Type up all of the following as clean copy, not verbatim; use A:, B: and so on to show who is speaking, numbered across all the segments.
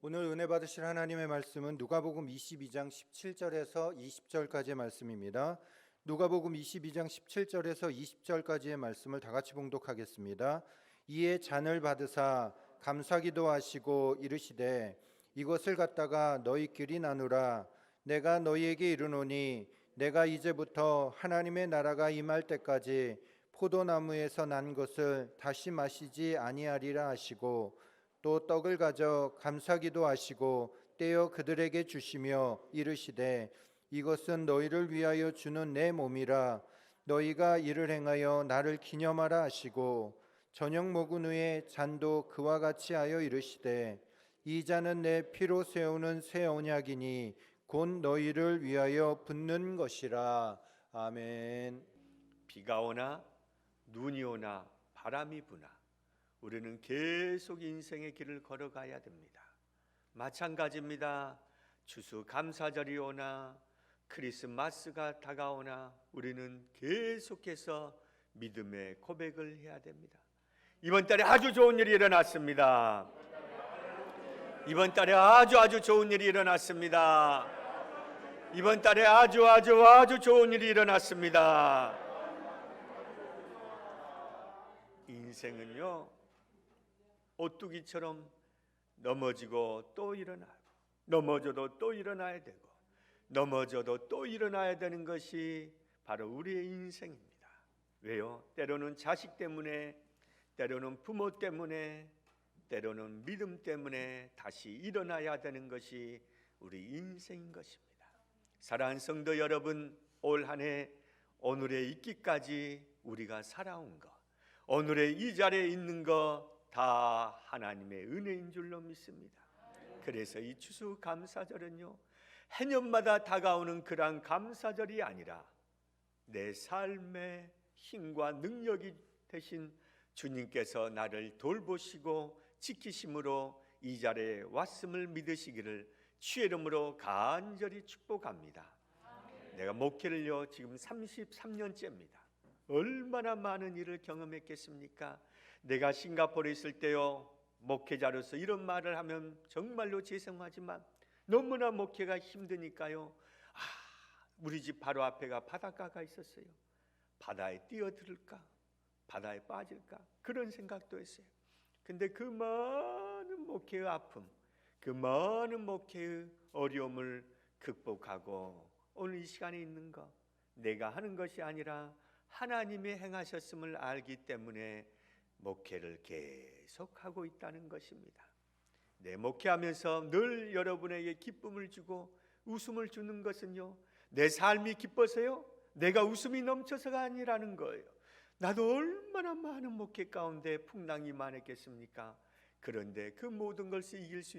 A: 오늘 은혜 받으실 하나님의 말씀은 누가복음 22장 17절에서 20절까지의 말씀입니다. 누가복음 22장 17절에서 20절까지의 말씀을 다 같이 봉독하겠습니다. 이에 잔을 받으사 감사기도 하시고 이르시되 이것을 갖다가 너희끼리 나누라. 내가 너희에게 이르노니 내가 이제부터 하나님의 나라가 임할 때까지 포도나무에서 난 것을 다시 마시지 아니하리라 하시고 또 떡을 가져 감사기도 하시고 떼어 그들에게 주시며 이르시되 이것은 너희를 위하여 주는 내 몸이라. 너희가 이를 행하여 나를 기념하라 하시고 저녁 먹은 후에 잔도 그와 같이 하여 이르시되 이 잔은 내 피로 세우는 새 언약이니 곧 너희를 위하여 붓는 것이라. 아멘.
B: 비가 오나 눈이 오나 바람이 부나 우리는 계속 인생의 길을 걸어가야 됩니다. 마찬가지입니다. 추수감사절이 오나 크리스마스가 다가오나 우리는 계속해서 믿음의 고백을 해야 됩니다. 이번 달에 아주 좋은 일이 일어났습니다. 이번 달에 아주 좋은 일이 일어났습니다. 이번 달에 아주 좋은 일이 일어났습니다. 인생은요, 오뚜기처럼 넘어지고 또 일어나고, 넘어져도 또 일어나야 되고, 넘어져도 또 일어나야 되는 것이 바로 우리의 인생입니다. 왜요? 때로는 자식 때문에, 때로는 부모 때문에, 때로는 믿음 때문에 다시 일어나야 되는 것이 우리 인생인 것입니다. 사랑하는 성도 여러분, 올 한 해 오늘에 있기까지 우리가 살아온 것, 오늘의 이 자리에 있는 것 다 하나님의 은혜인 줄로 믿습니다. 그래서 이 추수감사절은요, 해년마다 다가오는 그러한 감사절이 아니라 내 삶의 힘과 능력이 되신 주님께서 나를 돌보시고 지키심으로 이 자리에 왔음을 믿으시기를 주의 이름으로 간절히 축복합니다. 내가 목회를요 지금 33년째입니다. 얼마나 많은 일을 경험했겠습니까? 내가 싱가포르에 있을 때요, 목회자로서 이런 말을 하면 정말로 죄송하지만 너무나 목회가 힘드니까요, 우리 집 바로 앞에가 바닷가가 있었어요. 바다에 뛰어들을까? 바다에 빠질까? 그런 생각도 했어요. 근데 그 많은 목회의 아픔, 그 많은 목회의 어려움을 극복하고 오늘 이 시간에 있는 것, 내가 하는 것이 아니라 하나님이 행하셨음을 알기 때문에 목회를 계속하고 있다는 것입니다. 내 목회하면서 늘 여러분에게 기쁨을 주고 웃음을 주는 것은요, 내 삶이 기뻐서요, 내가 웃음이 넘쳐서가 아니라는 거예요. 나도 얼마나 많은 목회 가운데 풍랑이 많았겠습니까? 그런데 그 모든 것을 이길 수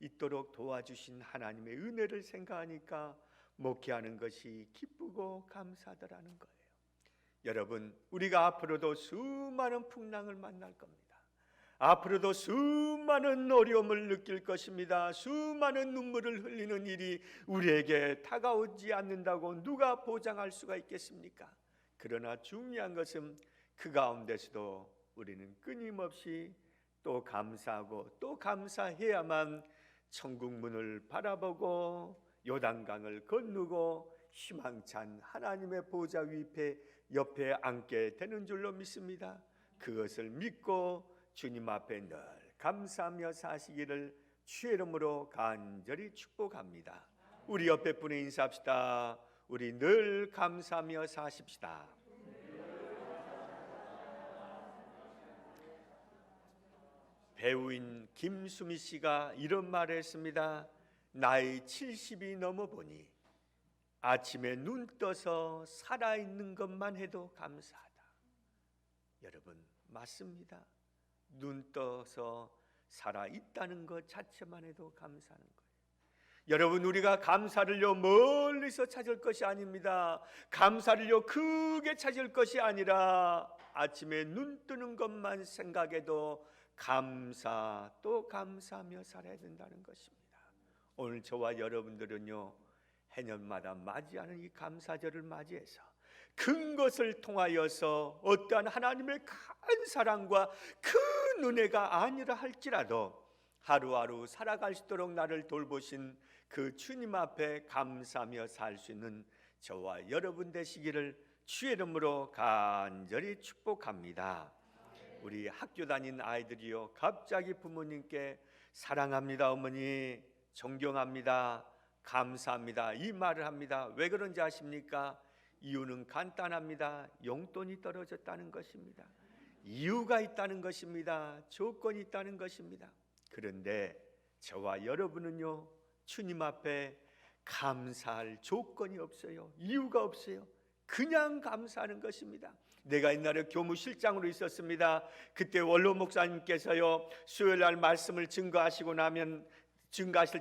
B: 있도록 도와주신 하나님의 은혜를 생각하니까 목회하는 것이 기쁘고 감사하더라는 거예요. 여러분, 우리가 앞으로도 수많은 풍랑을 만날 겁니다. 앞으로도 수많은 어려움을 느낄 것입니다. 수많은 눈물을 흘리는 일이 우리에게 다가오지 않는다고 누가 보장할 수가 있겠습니까? 그러나 중요한 것은 그 가운데서도 우리는 끊임없이 또 감사하고 또 감사해야만 천국 문을 바라보고 요단강을 건너고 희망찬 하나님의 보좌 옆에 앉게 되는 줄로 믿습니다. 그것을 믿고 주님 앞에 늘 감사하며 사시기를 주의 이름으로 간절히 축복합니다. 우리 옆에 분에 인사합시다. 우리 늘 감사하며 사십시다. 배우인 김수미 씨가 이런 말을 했습니다. 나이 70이 넘어보니 아침에 눈 떠서 살아있는 것만 해도 감사하다. 여러분, 맞습니다. 눈 떠서 살아있다는 것 자체만 해도 감사하는 거예요. 여러분, 우리가 감사를요 멀리서 찾을 것이 아닙니다. 감사를요 크게 찾을 것이 아니라 아침에 눈 뜨는 것만 생각해도 감사 또 감사하며 살아야 된다는 것입니다. 오늘 저와 여러분들은요, 해년마다 맞이하는 이 감사절을 맞이해서 큰 것을 통하여서 어떠한 하나님의 큰 사랑과 큰 은혜가 아니라 할지라도 하루하루 살아갈 수 있도록 나를 돌보신 그 주님 앞에 감사하며 살 수 있는 저와 여러분 되시기를 주의 이름으로 간절히 축복합니다. 우리 학교 다닌 아이들이요, 갑자기 부모님께 사랑합니다 어머니, 존경합니다, 감사합니다 이 말을 합니다. 왜 그런지 아십니까? 이유는 간단합니다. 용돈이 떨어졌다는 것입니다. 이유가 있다는 것입니다. 조건이 있다는 것입니다. 그런데 저와 여러분은요, 주님 앞에 감사할 조건이 없어요. 이유가 없어요. 그냥 감사하는 것입니다. 내가 옛날에 교무실장으로 있었습니다. 그때 원로 목사님께서요, 수요일 날 말씀을 증거하실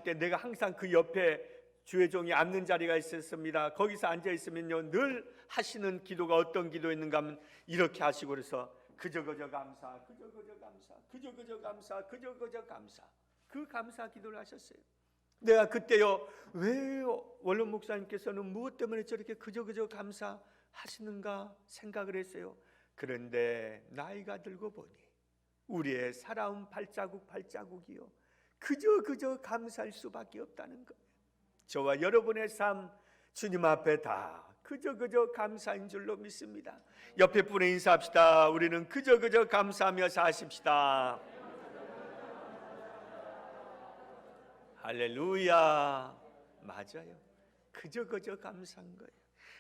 B: 때 내가 항상 그 옆에 주의 종이 앉는 자리가 있었습니다. 거기서 앉아 있으면요, 늘 하시는 기도가 어떤 기도였는가 하면 이렇게 하시고, 그래서 그저 감사, 그저 감사, 그저 감사, 그저 감사, 그 감사 기도를 하셨어요. 내가 그때요, 왜 원로 목사님께서는 무엇 때문에 저렇게 그저 감사 하시는가 생각을 했어요. 그런데 나이가 들고 보니 우리의 살아온 발자국이요, 그저 감사할 수밖에 없다는 거예요. 저와 여러분의 삶 주님 앞에 다 그저 감사인 줄로 믿습니다. 옆에 분에 인사합시다. 우리는 그저 감사하며 사십시다. 할렐루야. 맞아요. 그저 감사한 거예요.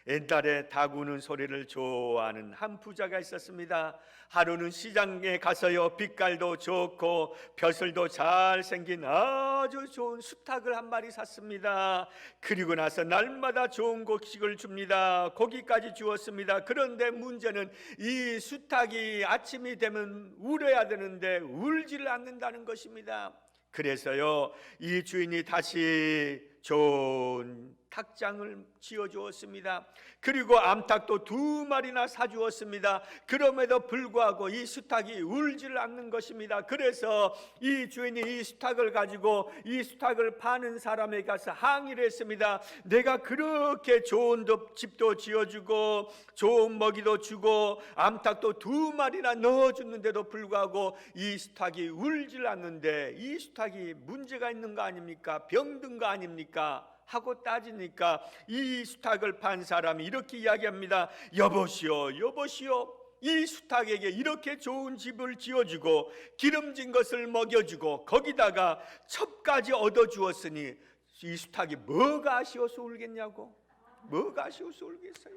B: 옛날에 닭 우는 소리를 좋아하는 한 부자가 있었습니다. 하루는 시장에 가서요, 빛깔도 좋고 벼슬도 잘생긴 아주 좋은 수탉을 한 마리 샀습니다. 그리고 나서 날마다 좋은 곡식을 줍니다. 고기까지 주었습니다. 그런데 문제는 이 수탉이 아침이 되면 울어야 되는데 울지를 않는다는 것입니다. 그래서요, 이 주인이 다시 좋은 닭장을 지어주었습니다. 그리고 암탉도 2마리나 사주었습니다. 그럼에도 불구하고 이 수탉이 울지를 않는 것입니다. 그래서 이 주인이 이 수탉을 가지고 이 수탉을 파는 사람에게 가서 항의를 했습니다. 내가 그렇게 좋은 집도 지어주고 좋은 먹이도 주고 암탉도 2마리나 넣어주는데도 불구하고 이 수탉이 울지를 않는데 이 수탉이 문제가 있는 거 아닙니까? 병든 거 아닙니까? 하고 따지니까 이 수탉을 판 사람이 이렇게 이야기합니다. 여보시오, 이 수탉에게 이렇게 좋은 집을 지어주고 기름진 것을 먹여주고 거기다가 첩까지 얻어주었으니 이 수탉이 뭐가 아쉬워서 울겠냐고? 뭐가 아쉬워서 울겠어요?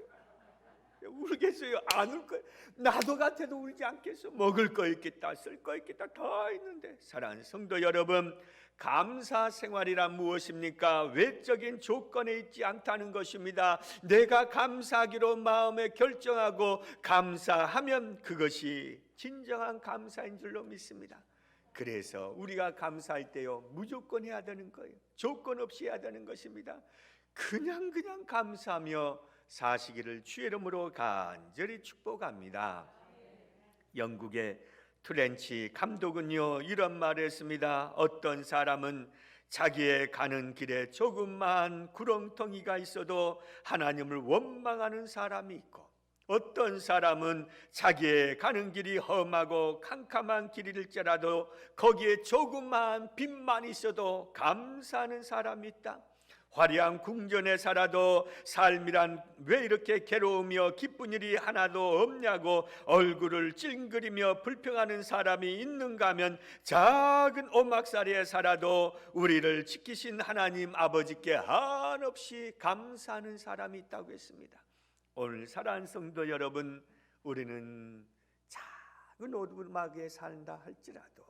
B: 안 울 거예요. 나도 같아도 울지 않겠어. 먹을 거 있겠다, 쓸 거 있겠다, 다 있는데. 사랑하는 성도 여러분, 감사 생활이란 무엇입니까? 외적인 조건에 있지 않다는 것입니다. 내가 감사하기로 마음에 결정하고 감사하면 그것이 진정한 감사인 줄로 믿습니다. 그래서 우리가 감사할 때요, 무조건 해야 되는 거예요. 조건 없이 해야 되는 것입니다. 그냥 감사하며 사시기를 주의 이름으로 간절히 축복합니다. 영국의 트렌치 감독은요, 이런 말을 했습니다. 어떤 사람은 자기의 가는 길에 조그만 구렁텅이가 있어도 하나님을 원망하는 사람이 있고, 어떤 사람은 자기의 가는 길이 험하고 캄캄한 길일지라도 거기에 조그만 빛만 있어도 감사하는 사람이 있다. 화려한 궁전에 살아도 삶이란 왜 이렇게 괴로우며 기쁜 일이 하나도 없냐고 얼굴을 찡그리며 불평하는 사람이 있는가 하면 작은 오막살이에 살아도 우리를 지키신 하나님 아버지께 한없이 감사하는 사람이 있다고 했습니다. 오늘 사랑하는 성도 여러분, 우리는 작은 오두막에 산다 할지라도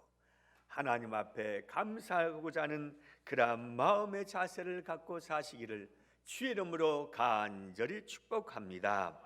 B: 하나님 앞에 감사하고자 하는 그러한 마음의 자세를 갖고 사시기를 주의 이름으로 간절히 축복합니다.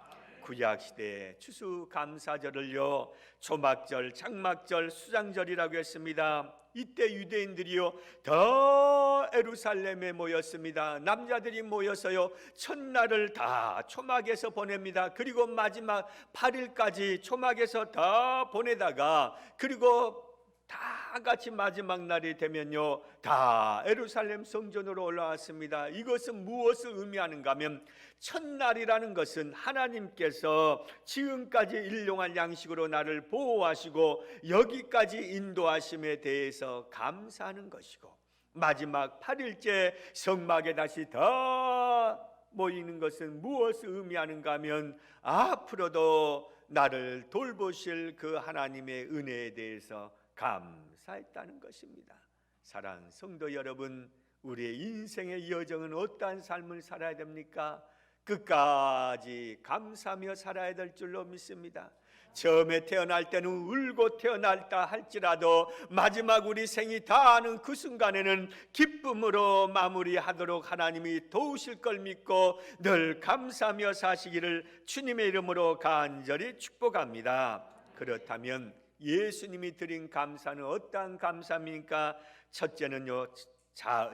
B: 구약시대의 추수감사절을요, 초막절, 장막절, 수장절이라고 했습니다. 이때 유대인들이요 더 예루살렘에 모였습니다. 남자들이 모여서요 첫날을 다 초막에서 보냅니다. 그리고 마지막 8일까지 초막에서 다 보내다가 그리고 다 같이 마지막 날이 되면요, 다 예루살렘 성전으로 올라왔습니다. 이것은 무엇을 의미하는가 하면, 첫날이라는 것은 하나님께서 지금까지 일용할 양식으로 나를 보호하시고 여기까지 인도하심에 대해서 감사하는 것이고, 마지막 8일째 성막에 다시 더 모이는 것은 무엇을 의미하는가 하면, 앞으로도 나를 돌보실 그 하나님의 은혜에 대해서 감사했다는 것입니다. 사랑하는 성도 여러분, 우리의 인생의 여정은 어떠한 삶을 살아야 됩니까? 끝까지 감사하며 살아야 될 줄로 믿습니다. 처음에 태어날 때는 울고 태어났다 할지라도 마지막 우리 생이 다하는 그 순간에는 기쁨으로 마무리하도록 하나님이 도우실 걸 믿고 늘 감사하며 사시기를 주님의 이름으로 간절히 축복합니다. 그렇다면 예수님이 드린 감사는 어떠한 감사입니까? 첫째는요,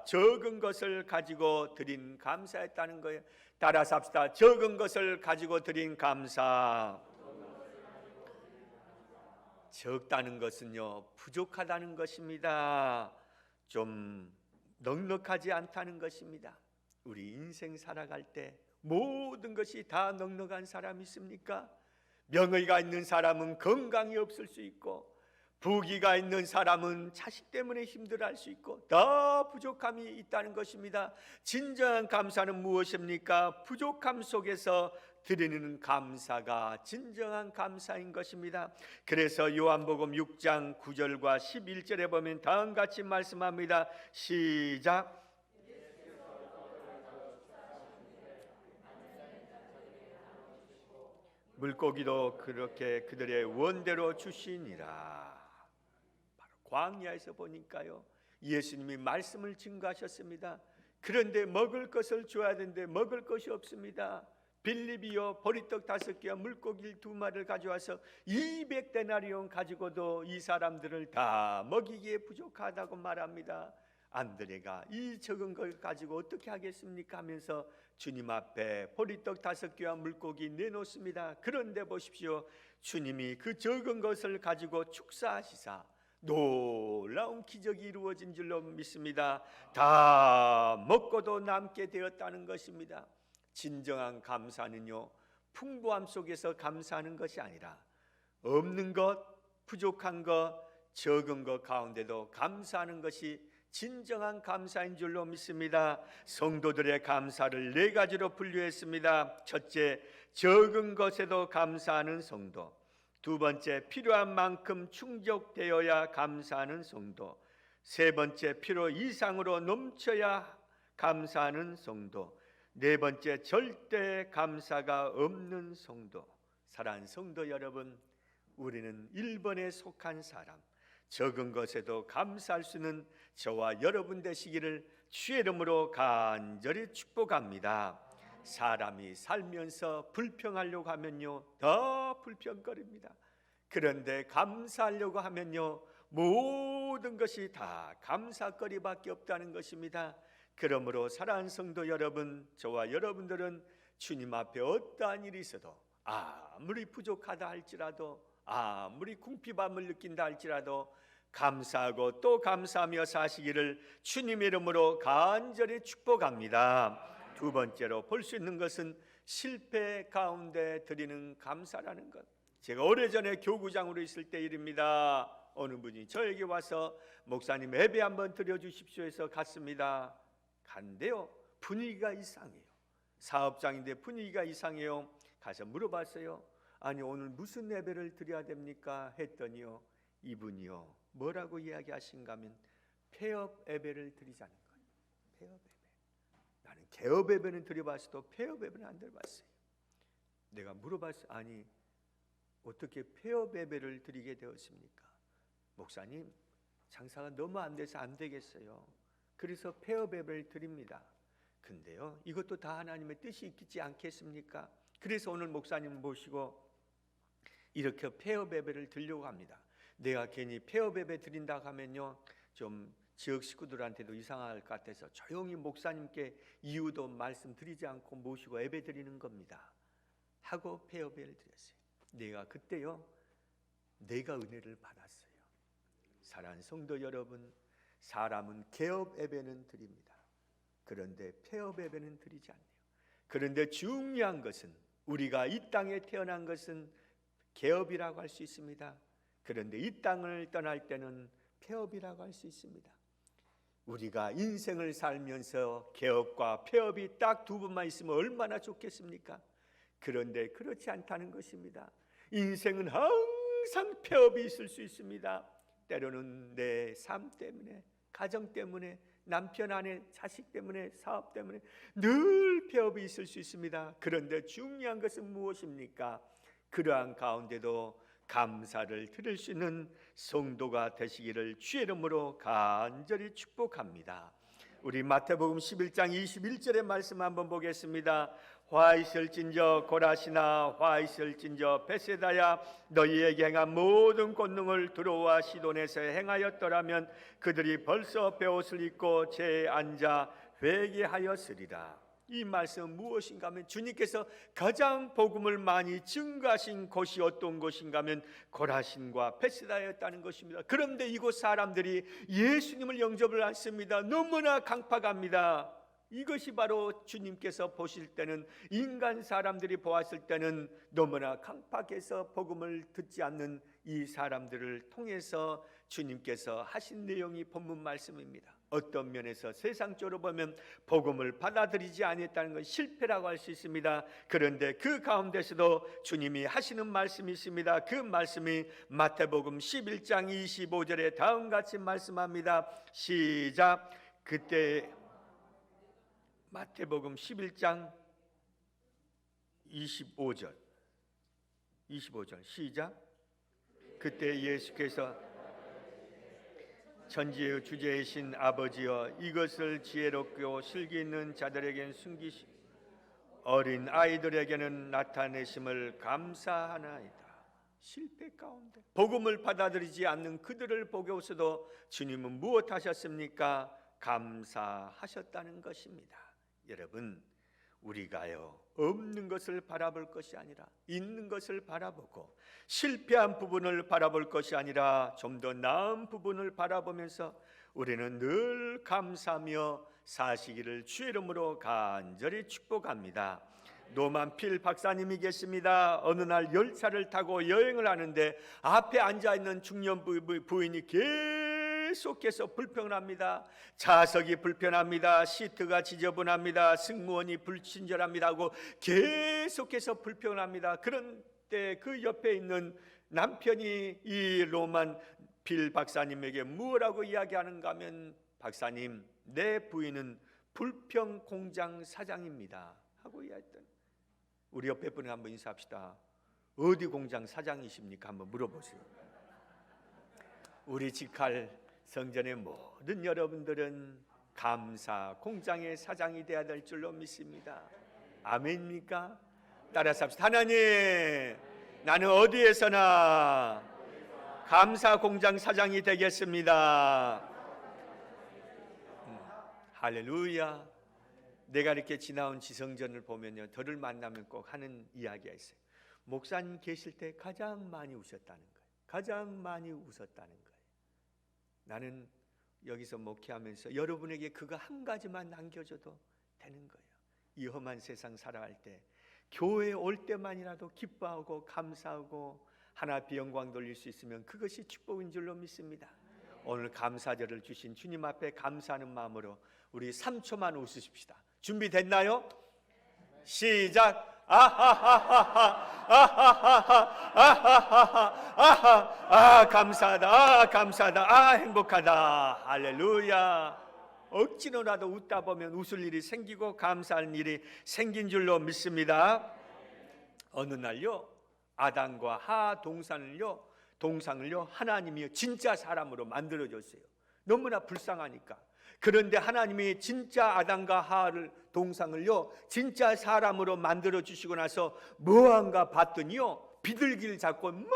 B: 적은 것을 가지고 드린 감사였다는 거예요. 따라서 합시다. 적은 것을 가지고 드린 감사. 적다는 것은요, 부족하다는 것입니다. 좀 넉넉하지 않다는 것입니다. 우리 인생 살아갈 때 모든 것이 다 넉넉한 사람이 있습니까? 명의가 있는 사람은 건강이 없을 수 있고, 부귀가 있는 사람은 자식 때문에 힘들어할 수 있고, 다 부족함이 있다는 것입니다. 진정한 감사는 무엇입니까? 부족함 속에서 드리는 감사가 진정한 감사인 것입니다. 그래서 요한복음 6장 9절과 11절에 보면 다음같이 말씀합니다. 시작. 물고기도 그렇게 그들의 원대로 주시니라. 바로 광야에서 보니까요, 예수님이 말씀을 증거하셨습니다. 그런데 먹을 것을 줘야 되는데 먹을 것이 없습니다. 빌립이요, 보리떡 5개와 물고기 2마리를 가져와서 200데나리온 가지고도 이 사람들을 다 먹이기에 부족하다고 말합니다. 안드레가 이 적은 걸 가지고 어떻게 하겠습니까 하면서 주님 앞에 보리떡 5개와 물고기 내놓습니다. 그런데 보십시오, 주님이 그 적은 것을 가지고 축사하시사 놀라운 기적이 이루어진 줄로 믿습니다. 다 먹고도 남게 되었다는 것입니다. 진정한 감사는요, 풍부함 속에서 감사하는 것이 아니라 없는 것, 부족한 것, 적은 것 가운데도 감사하는 것이 진정한 감사인 줄로 믿습니다. 성도들의 감사를 4가지로 분류했습니다. 첫째, 적은 것에도 감사하는 성도. 두 번째, 필요한 만큼 충족되어야 감사하는 성도. 세 번째, 필요 이상으로 넘쳐야 감사하는 성도. 네 번째, 절대 감사가 없는 성도. 사랑하는 성도 여러분, 우리는 1번에 속한 사람, 적은 것에도 감사할 수 있는 저와 여러분 되시기를 주의 이름으로 간절히 축복합니다. 사람이 살면서 불평하려고 하면요, 더 불평거립니다. 그런데 감사하려고 하면요, 모든 것이 다 감사거리밖에 없다는 것입니다. 그러므로 사랑하는 성도 여러분, 저와 여러분들은 주님 앞에 어떠한 일이 있어도, 아무리 부족하다 할지라도, 아무리 궁핍함을 느낀다 할지라도 감사하고 또 감사하며 사시기를 주님의 이름으로 간절히 축복합니다. 두 번째로 볼 수 있는 것은 실패 가운데 드리는 감사라는 것. 제가 오래전에 교구장으로 있을 때 일입니다. 어느 분이 저에게 와서 목사님 예배 한번 드려주십시오 해서 갔습니다. 간데요, 분위기가 이상해요. 사업장인데 분위기가 이상해요. 가서 물어봤어요. 아니 오늘 무슨 예배를 드려야 됩니까? 했더니요, 이분이요 뭐라고 이야기하신가 하면 폐업 예배를 드리자는 거예요. 폐업 예배. 나는 개업 예배는 드려봤어도 폐업 예배는 안 드려봤어요. 내가 물어봤어요. 아니 어떻게 폐업 예배를 드리게 되었습니까? 목사님, 장사가 너무 안 돼서 안 되겠어요. 그래서 폐업 예배를 드립니다. 근데요, 이것도 다 하나님의 뜻이 있지 않겠습니까? 그래서 오늘 목사님 모시고 이렇게 폐업 예배를 드리려고 합니다. 내가 괜히 폐업 예배 드린다고 하면요, 좀 지역 식구들한테도 이상할 것 같아서 조용히 목사님께 이유도 말씀드리지 않고 모시고 예배 드리는 겁니다. 하고 폐업 예배를 드렸어요. 내가 그때요, 내가 은혜를 받았어요. 사랑하는 성도 여러분, 사람은 개업 예배는 드립니다. 그런데 폐업 예배는 드리지 않네요. 그런데 중요한 것은 우리가 이 땅에 태어난 것은 개업이라고 할 수 있습니다. 그런데 이 땅을 떠날 때는 폐업이라고 할 수 있습니다. 우리가 인생을 살면서 개업과 폐업이 딱 두 번만 있으면 얼마나 좋겠습니까? 그런데 그렇지 않다는 것입니다. 인생은 항상 폐업이 있을 수 있습니다. 때로는 내 삶 때문에, 가정 때문에, 남편, 아내, 자식 때문에, 사업 때문에 늘 폐업이 있을 수 있습니다. 그런데 중요한 것은 무엇입니까? 그러한 가운데도 감사를 드릴 수 있는 성도가 되시기를 주의 이름으로 간절히 축복합니다. 우리 마태복음 11장 21절의 말씀 한번 보겠습니다. 화 있을진저 고라시나 화 있을진저 베세다야, 너희에게 행한 모든 권능을 두로와 시돈에서 행하였더라면 그들이 벌써 베옷을 입고 재에 앉아 회개하였으리라. 이 말씀은 무엇인가 하면 주님께서 가장 복음을 많이 증거하신 곳이 어떤 곳인가 하면 고라신과 베세다였다는 것입니다. 그런데 이곳 사람들이 예수님을 영접을 않습니다. 너무나 강팍합니다. 이것이 바로 주님께서 보실 때는, 인간 사람들이 보았을 때는 너무나 강팍해서 복음을 듣지 않는 이 사람들을 통해서 주님께서 하신 내용이 본문 말씀입니다. 어떤 면에서 세상적으로 보면 복음을 받아들이지 않았다는 건 실패라고 할 수 있습니다. 그런데 그 가운데서도 주님이 하시는 말씀이 있습니다. 그 말씀이 마태복음 11장 25절에 다음같이 말씀합니다. 시작. 그때 마태복음 11장 25절 시작. 그때 예수께서 천지의 주제이신 아버지여, 이것을 지혜롭고 실기 있는 자들에게는 숨기시, 어린 아이들에게는 나타내심을 감사하나이다. 실패 가운데 복음을 받아들이지 않는 그들을 보고서도 주님은 무엇 하셨습니까? 감사하셨다는 것입니다. 여러분, 우리가요 없는 것을 바라볼 것이 아니라 있는 것을 바라보고, 실패한 부분을 바라볼 것이 아니라 좀 더 나은 부분을 바라보면서 우리는 늘 감사하며 사시기를 주의 이름으로 간절히 축복합니다. 노만필 박사님이 계십니다. 어느 날 열차를 타고 여행을 하는데 앞에 앉아있는 중년 부인이 계속해서 불평을 합니다. 좌석이 불편합니다. 시트가 지저분합니다. 승무원이 불친절합니다 하고 계속해서 불평을 합니다. 그런데 그 옆에 있는 남편이 이 로만 빌 박사님에게 뭐라고 이야기하는가 하면, 박사님, 내 부인은 불평 공장 사장입니다 하고 이야기했던. 우리 옆에 분에 한번 인사합시다. 어디 공장 사장이십니까? 한번 물어보세요. 우리 직할 성전의 모든 여러분들은 감사 공장의 사장이 되어야 될 줄로 믿습니다. 아멘입니까? 따라서 합시다. 하나님, 나는 어디에서나 감사 공장 사장이 되겠습니다. 할렐루야. 내가 이렇게 지나온 지성전을 보면요, 저를 만나면 꼭 하는 이야기가 있어요. 목사님 계실 때 가장 많이 우셨다는 거예요. 가장 많이 웃었다는 거예요. 나는 여기서 목회하면서 여러분에게 그거 한 가지만 남겨줘도 되는 거예요. 이 험한 세상 살아갈 때 교회에 올 때만이라도 기뻐하고 감사하고 하나 비영광 돌릴 수 있으면 그것이 축복인 줄로 믿습니다. 오늘 감사절을 주신 주님 앞에 감사하는 마음으로 우리 3초만 웃으십시다. 준비됐나요? 시작. 감사하다. 감사하다. 행복하다. 할렐루야. 억지로라도 웃다 보면 웃을 일이 생기고 감사할 일이 생긴 줄로 믿습니다. 어느 날요, 아담과 하 동상을요 하나님이 진짜 사람으로 만들어줬어요. 너무나 불쌍하니까. 그런데 하나님이 진짜 아담과 하를 동상을요 진짜 사람으로 만들어 주시고 나서 뭐한가 봤더니요, 비둘기를 잡고 막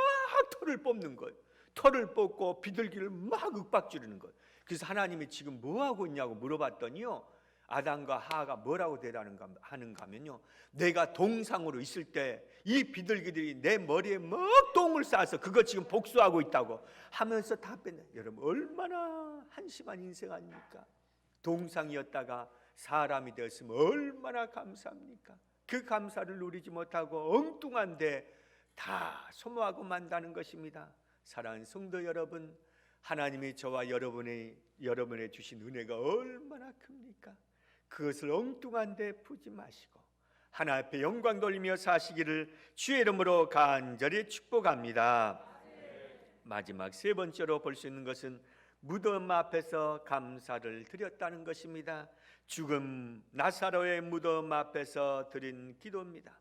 B: 털을 뽑는 거예요. 털을 뽑고 비둘기를 막 윽박 지르는 거예요. 그래서 하나님이 지금 뭐 하고 있냐고 물어봤더니요, 아담과 하하가 뭐라고 대라는가 하는가 하면요, 내가 동상으로 있을 때 이 비둘기들이 내 머리에 막 똥을 싸서 그거 지금 복수하고 있다고 하면서 답변해. 여러분 얼마나 한심한 인생 아닙니까? 동상이었다가 사람이 되었으면 얼마나 감사합니까? 그 감사를 누리지 못하고 엉뚱한데 다 소모하고 만다는 것입니다. 사랑하는 성도 여러분, 하나님이 저와 여러분에 주신 은혜가 얼마나 큽니까? 그것을 엉뚱한 데 푸지 마시고 하나님 앞에 영광 돌리며 사시기를 주의 이름으로 간절히 축복합니다. 마지막 세 번째로 볼 수 있는 것은 무덤 앞에서 감사를 드렸다는 것입니다. 죽은 나사로의 무덤 앞에서 드린 기도입니다.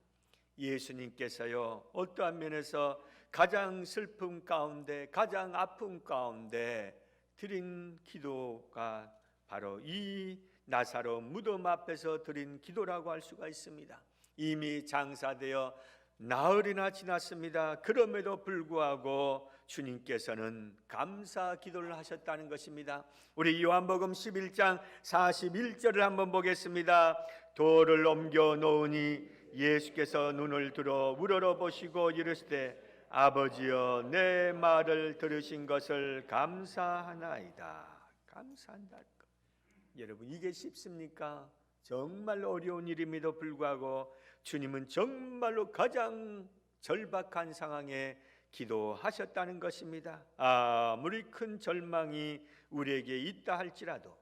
B: 예수님께서요, 어떠한 면에서 가장 슬픔 가운데, 가장 아픔 가운데 드린 기도가 바로 이 나사로 무덤 앞에서 드린 기도라고 할 수가 있습니다. 이미 장사되어 나흘이나 지났습니다. 그럼에도 불구하고 주님께서는 감사 기도를 하셨다는 것입니다. 우리 요한복음 11장 41절을 한번 보겠습니다. 돌을 옮겨 놓으니 예수께서 눈을 들어 우러러 보시고 이르시되 아버지여 내 말을 들으신 것을 감사하나이다. 감사한다. 여러분 이게 쉽습니까? 정말 어려운 일임에도 불구하고 주님은 정말로 가장 절박한 상황에 기도하셨다는 것입니다. 아무리 큰 절망이 우리에게 있다 할지라도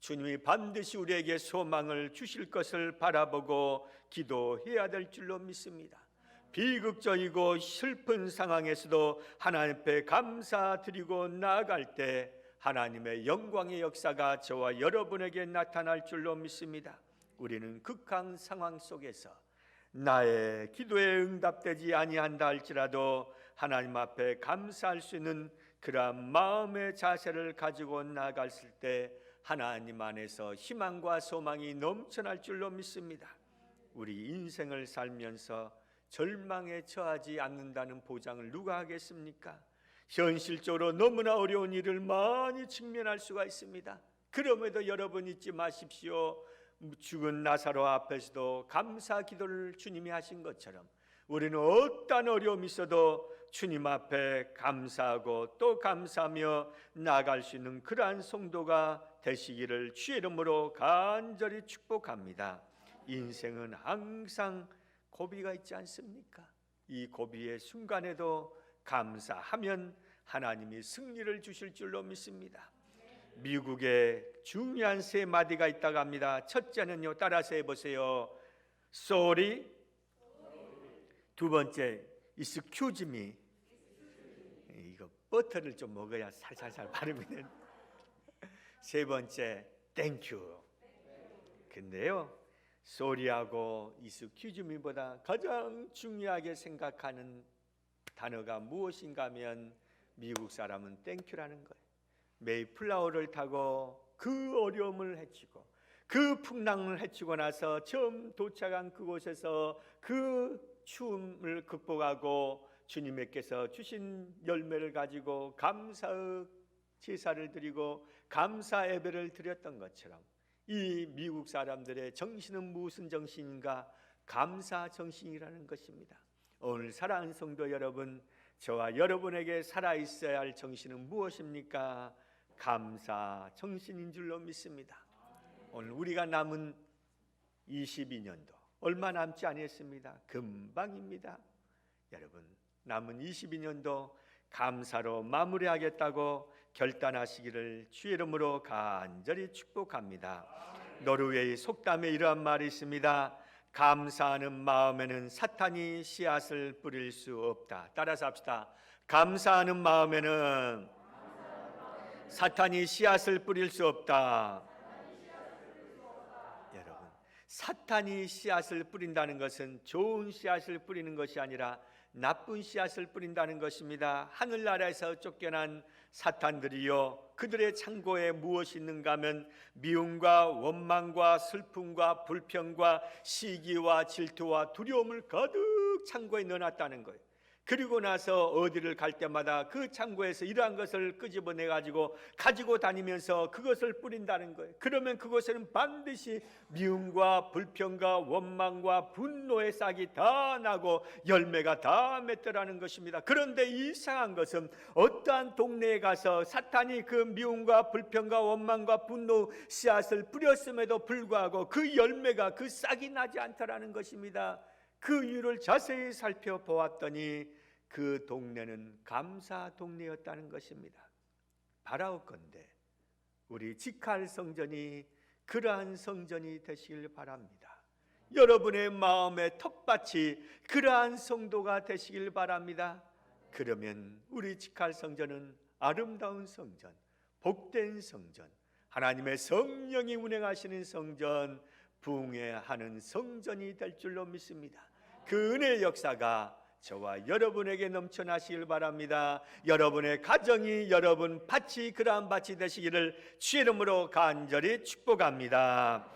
B: 주님이 반드시 우리에게 소망을 주실 것을 바라보고 기도해야 될 줄로 믿습니다. 비극적이고 슬픈 상황에서도 하나님 앞에 감사드리고 나아갈 때 하나님의 영광의 역사가 저와 여러분에게 나타날 줄로 믿습니다. 우리는 극한 상황 속에서 나의 기도에 응답되지 아니한다 할지라도 하나님 앞에 감사할 수 있는 그러한 마음의 자세를 가지고 나아갔을 때 하나님 안에서 희망과 소망이 넘쳐날 줄로 믿습니다. 우리 인생을 살면서 절망에 처하지 않는다는 보장을 누가 하겠습니까? 현실적으로 너무나 어려운 일을 많이 직면할 수가 있습니다. 그럼에도 여러분 잊지 마십시오. 죽은 나사로 앞에서도 감사 기도를 주님이 하신 것처럼 우리는 어떠한 어려움이 있어도 주님 앞에 감사하고 또 감사하며 나아갈 수 있는 그러한 성도가 되시기를 주의 이름으로 간절히 축복합니다. 인생은 항상 고비가 있지 않습니까? 이 고비의 순간에도 감사하면 하나님이 승리를 주실 줄로 믿습니다. 미국에 중요한 세 마디가 있다고 합니다. 첫째는요, 따라서 해보세요. Sorry. 두 번째, Excuse me. 이거 버터를 좀 먹어야 살살살 발음이 되는. 세 번째, Thank you. 근데요, Sorry하고 Excuse me보다 가장 중요하게 생각하는 단어가 무엇인가 하면 미국 사람은 땡큐라는 거예요. 메이플라워를 타고 그 어려움을 헤치고 그 풍랑을 헤치고 나서 처음 도착한 그곳에서 그 추움을 극복하고 주님께서 주신 열매를 가지고 감사의 제사를 드리고 감사 예배를 드렸던 것처럼 이 미국 사람들의 정신은 무슨 정신인가? 감사 정신이라는 것입니다. 오늘 사랑하는 성도 여러분, 저와 여러분에게 살아있어야 할 정신은 무엇입니까? 감사 정신인 줄로 믿습니다. 오늘 우리가 남은 22년도 얼마 남지 않았습니다. 금방입니다. 여러분 남은 22년도 감사로 마무리하겠다고 결단하시기를 주의 이름으로 간절히 축복합니다. 노르웨이 속담에 이러한 말이 있습니다. 감사하는 마음에는 사탄이 씨앗을 뿌릴 수 없다. 따라서 합시다. 감사하는 마음에는 사탄이 씨앗을 뿌릴 수 없다. 여러분, 사탄이 씨앗을 뿌린다는 것은 좋은 씨앗을 뿌리는 것이 아니라 나쁜 씨앗을 뿌린다는 것입니다. 하늘나라에서 쫓겨난 사탄들이요, 그들의 창고에 무엇이 있는가 하면 미움과 원망과 슬픔과 불평과 시기와 질투와 두려움을 가득 창고에 넣어놨다는 거예요. 그리고 나서 어디를 갈 때마다 그 창고에서 이러한 것을 끄집어내 가지고 다니면서 그것을 뿌린다는 거예요. 그러면 그것에는 반드시 미움과 불평과 원망과 분노의 싹이 다 나고 열매가 다 맺더라는 것입니다. 그런데 이상한 것은 어떠한 동네에 가서 사탄이 그 미움과 불평과 원망과 분노 씨앗을 뿌렸음에도 불구하고 그 열매가 그 싹이 나지 않더라는 것입니다. 그 이유를 자세히 살펴보았더니 그 동네는 감사 동네였다는 것입니다. 바라옵건대 우리 지칼 성전이 그러한 성전이 되시길 바랍니다. 여러분의 마음의 텃밭이 그러한 성도가 되시길 바랍니다. 그러면 우리 지칼 성전은 아름다운 성전, 복된 성전, 하나님의 성령이 운행하시는 성전, 부흥하는 성전이 될 줄로 믿습니다. 그 은혜의 역사가 저와 여러분에게 넘쳐나시길 바랍니다. 여러분의 가정이, 여러분 밭이 그러한 밭이 되시기를 주의 이름으로 간절히 축복합니다.